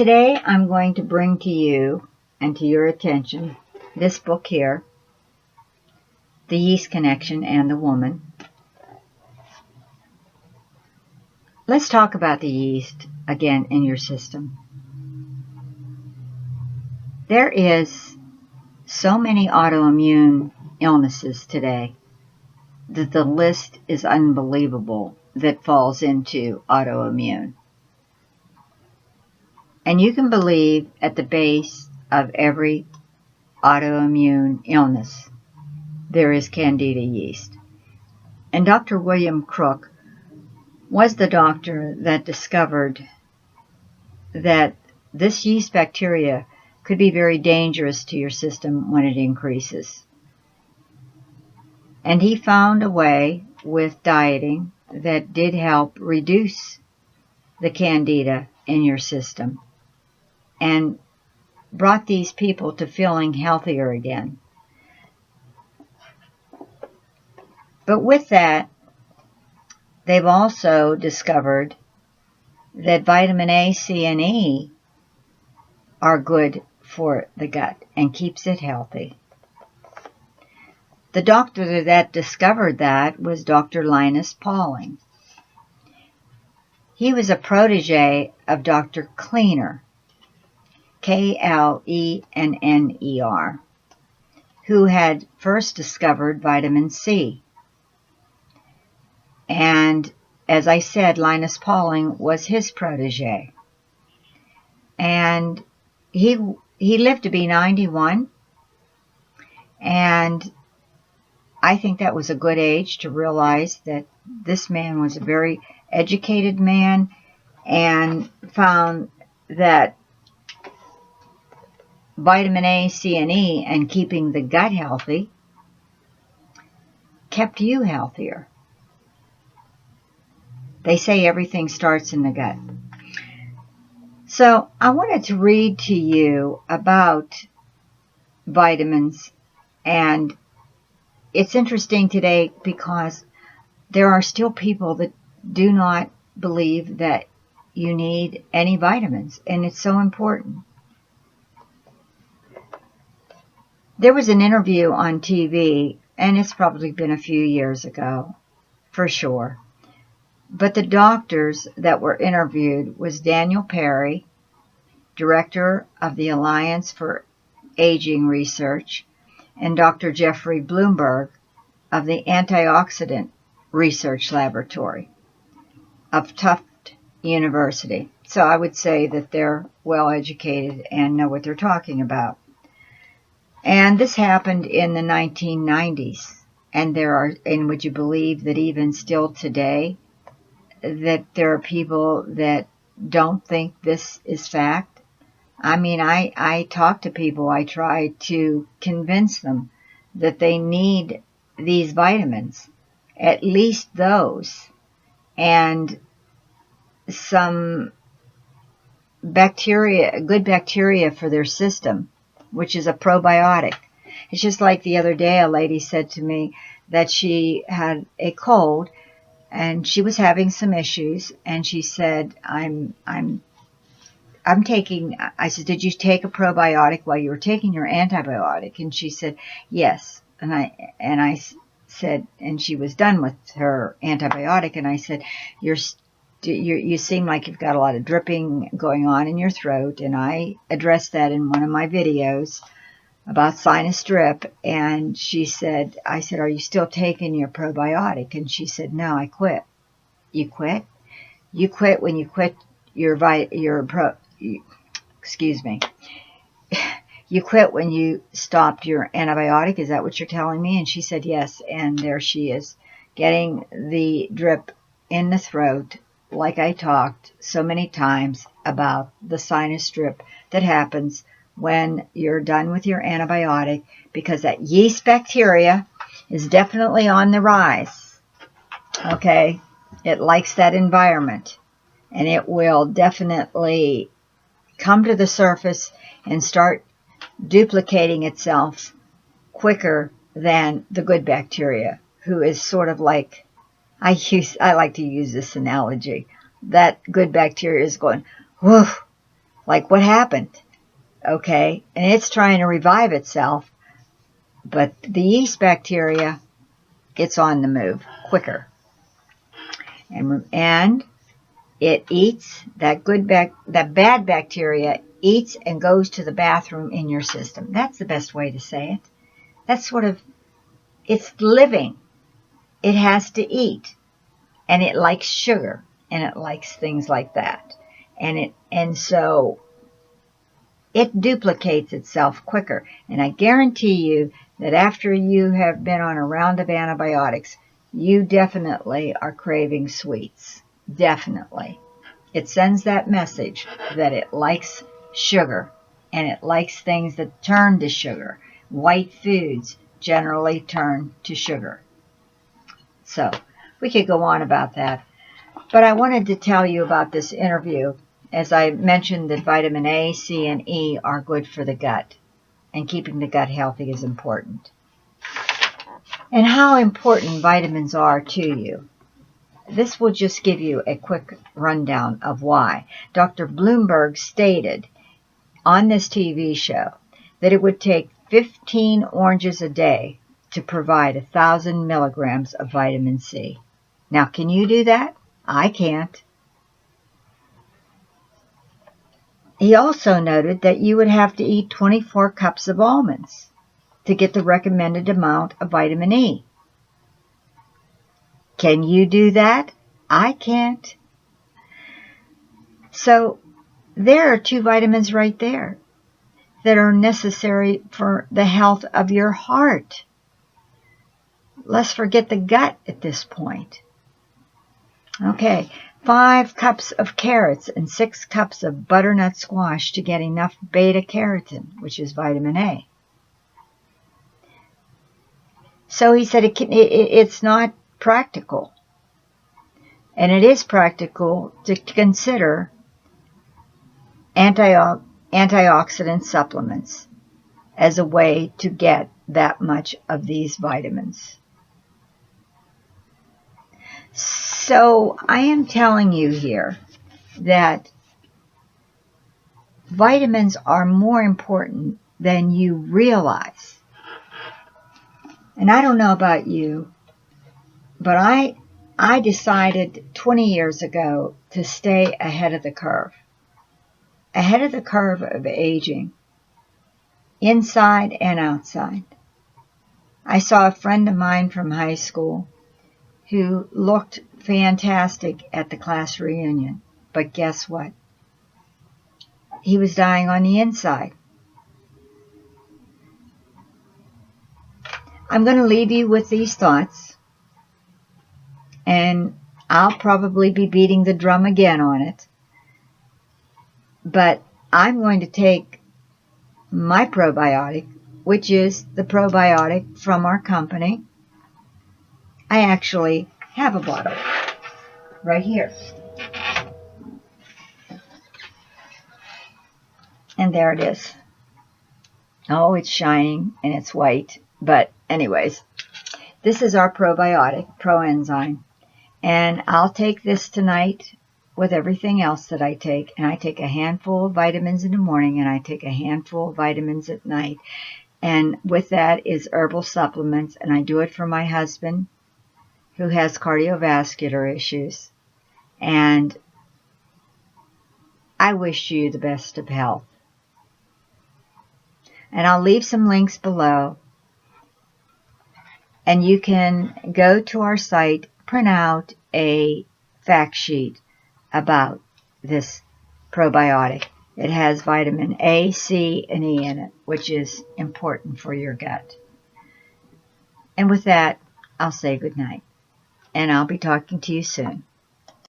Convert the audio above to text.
Today I'm going to bring to you and to your attention this book here, The Yeast Connection and the Woman. Let's talk about the yeast again in your system. There is so many autoimmune illnesses today that the list is unbelievable that falls into autoimmune. And you can believe at the base of every autoimmune illness there is Candida yeast. And Dr. William Crook was the doctor that discovered that this yeast bacteria could be very dangerous to your system when it increases. And he found a way with dieting that did help reduce the Candida in your system and brought these people to feeling healthier again. But with that, they've also discovered that vitamin A, C, and E are good for the gut and keeps it healthy. The doctor that discovered that was Dr. Linus Pauling. He was a protege of Dr. Kleiner, K-L-E-N-N-E-R, who had first discovered vitamin C. And as I said, Linus Pauling was his protege. And he lived to be 91. And I think that was a good age to realize that this man was a very educated man and found that vitamin A, C, and E and keeping the gut healthy kept you healthier. They say everything starts in the gut. So I wanted to read to you about vitamins, and it's interesting today because there are still people that do not believe that you need any vitamins, and it's so important. There was an interview on TV, and it's probably been a few years ago, for sure. But the doctors that were interviewed was Daniel Perry, director of the Alliance for Aging Research, and Dr. Jeffrey Bloomberg of the Antioxidant Research Laboratory of Tufts University. So I would say that they're well educated and know what they're talking about. And this happened in the 1990s. And would you believe that even still today, that there are people that don't think this is fact? I mean, I talk to people, I try to convince them that they need these vitamins, at least those, and some bacteria, good bacteria for their system, which is a probiotic. It's just like the other day a lady said to me that she had a cold and she was having some issues, and she said, I'm taking, I said, did you take a probiotic while you were taking your antibiotic? And she said, yes. And I said, and she was done with her antibiotic, and I said, you seem like you've got a lot of dripping going on in your throat, and I addressed that in one of my videos about sinus drip. And she said, I said, are you still taking your probiotic? And she said, no, I quit. You quit? You quit when you quit you quit when you stopped your antibiotic? Is that what you're telling me? And she said, yes. And there she is, getting the drip in the throat, like I talked so many times about the sinus drip that happens when you're done with your antibiotic, because that yeast bacteria is definitely on the rise. Okay? It likes that environment, and it will definitely come to the surface and start duplicating itself quicker than the good bacteria, who is sort of like, I like to use this analogy, that good bacteria is going, whoof, like what happened, okay? And it's trying to revive itself, but the yeast bacteria, it's on the move quicker. And it eats that that bad bacteria eats and goes to the bathroom in your system. That's the best way to say it. That's sort of, it's living. It has to eat, and it likes sugar, and it likes things like that. And so it duplicates itself quicker. And I guarantee you that after you have been on a round of antibiotics, you definitely are craving sweets. Definitely. It sends that message that it likes sugar, and it likes things that turn to sugar. White foods generally turn to sugar. So we could go on about that. But I wanted to tell you about this interview. As I mentioned, that vitamin A, C, and E are good for the gut, and keeping the gut healthy is important. And how important vitamins are to you. This will just give you a quick rundown of why. Dr. Bloomberg stated on this TV show that it would take 15 oranges a day to provide 1,000 milligrams of vitamin C. Now, can you do that? I can't. He also noted that you would have to eat 24 cups of almonds to get the recommended amount of vitamin E. Can you do that? I can't. So there are 2 vitamins right there that are necessary for the health of your heart. Let's forget the gut at this point. Okay, 5 cups of carrots and 6 cups of butternut squash to get enough beta-carotene, which is vitamin A. So he said it's not practical. And it is practical to consider antioxidant supplements as a way to get that much of these vitamins. So I am telling you here that vitamins are more important than you realize. And I don't know about you, but I decided 20 years ago to stay ahead of the curve. Ahead of the curve of aging, inside and outside. I saw a friend of mine from high school who looked fantastic at the class reunion. But guess what? He was dying on the inside. I'm going to leave you with these thoughts. And I'll probably be beating the drum again on it. But I'm going to take my probiotic, which is the probiotic from our company. I actually have a bottle right here. And there it is. Oh, it's shining and it's white. But anyways, this is our probiotic, Proenzyme. And I'll take this tonight with everything else that I take. And I take a handful of vitamins in the morning and I take a handful of vitamins at night. And with that is herbal supplements. And I do it for my husband who has cardiovascular issues. And I wish you the best of health. And I'll leave some links below. And you can go to our site, print out a fact sheet about this probiotic. It has vitamin A, C, and E in it, which is important for your gut. And with that, I'll say good night. And I'll be talking to you soon.